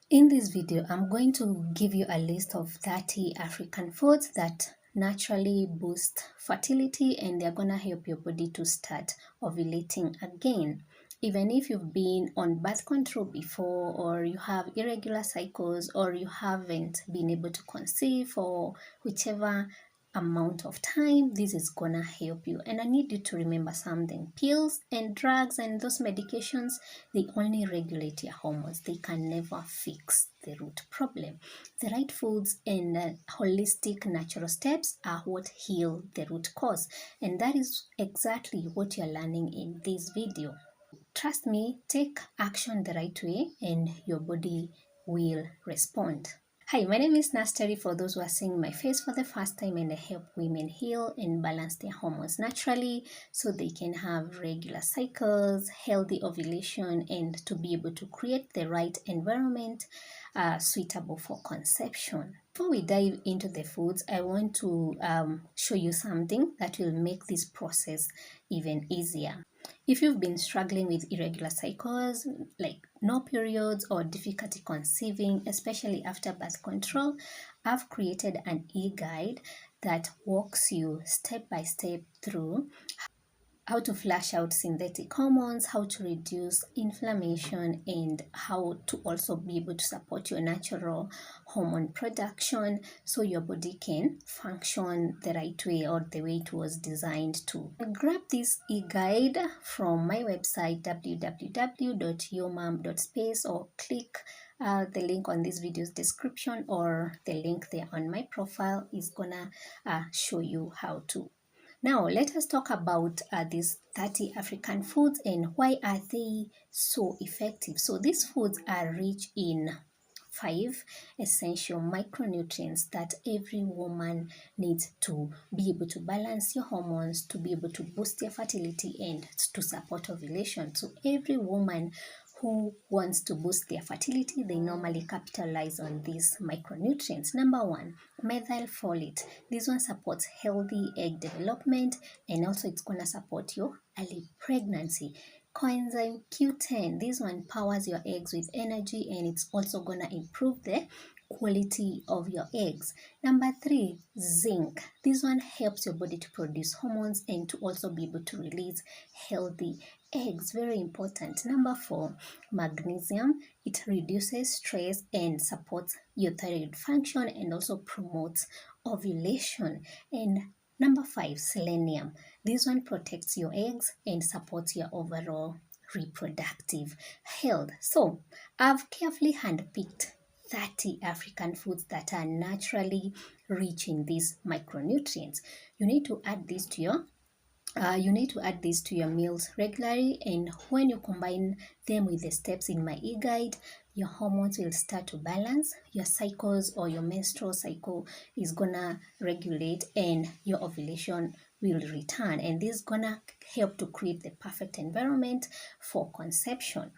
In this video, I'm going to give you a list of 30 African foods that naturally boost fertility, and they're gonna help your body to start ovulating again. Even if you've been on birth control before, or you have irregular cycles, or you haven't been able to conceive for whichever amount of time, this is gonna help you. And I need you to remember something: pills and drugs and those medications, they only regulate your hormones. They can never fix the root problem. The right foods and holistic natural steps are what heal the root cause, and that is exactly what you're learning in this video. Trust me, take action the right way and your body will respond. Hi, my name is Nastari. For those who are seeing my face for the first time, and I help women heal and balance their hormones naturally so they can have regular cycles, healthy ovulation, and to be able to create the right environment suitable for conception. Before we dive into the foods, I want to show you something that will make this process even easier. If you've been struggling with irregular cycles, like no periods or difficulty conceiving, especially after birth control, I've created an e-guide that walks you step by step through how to flush out synthetic hormones, how to reduce inflammation, and how to also be able to support your natural hormone production so your body can function the right way or the way it was designed to. Grab this e-guide from my website www.yourmom.space, or click the link on this video's description, or the link there on my profile is gonna show you how to. Now, let us talk about these 30 African foods and why are they so effective. So these foods are rich in 5 essential micronutrients that every woman needs to be able to balance your hormones, to be able to boost your fertility, and to support ovulation. So every woman who wants to boost their fertility, they normally capitalize on these micronutrients. Number 1, methyl folate. This one supports healthy egg development, and also it's going to support your early pregnancy. Coenzyme Q10, this one powers your eggs with energy, and it's also going to improve the quality of your eggs. Number 3, zinc. This one helps your body to produce hormones and to also be able to release healthy eggs. Very important. Number 4, magnesium. It reduces stress and supports your thyroid function and also promotes ovulation. And number 5, selenium. This one protects your eggs and supports your overall reproductive health. So I've carefully handpicked 30 African foods that are naturally rich in these micronutrients. You need to add this to your meals regularly, and when you combine them with the steps in my e-guide, your hormones will start to balance, your cycles or your menstrual cycle is gonna regulate, and your ovulation will return, and this is gonna help to create the perfect environment for conception.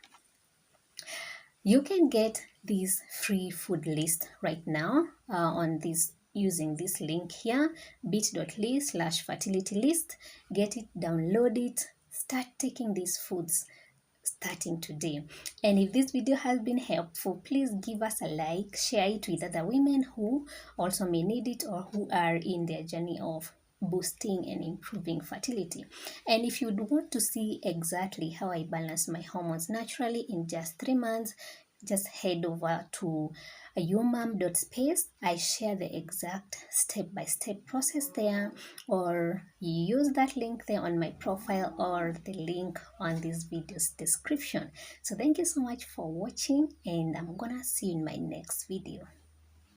You can get this free food list right now on this using this link here, bit.ly/fertility list. Get it, download it, start taking these foods starting today. And if this video has been helpful, please give us a like, share it with other women who also may need it or who are in their journey of boosting and improving fertility. And if you'd want to see exactly how I balance my hormones naturally in just 3 months, just head over to yourmom.space. I share the exact step-by-step process there, or use that link there on my profile or the link on this video's description. So thank you so much for watching, and I'm gonna see you in my next video.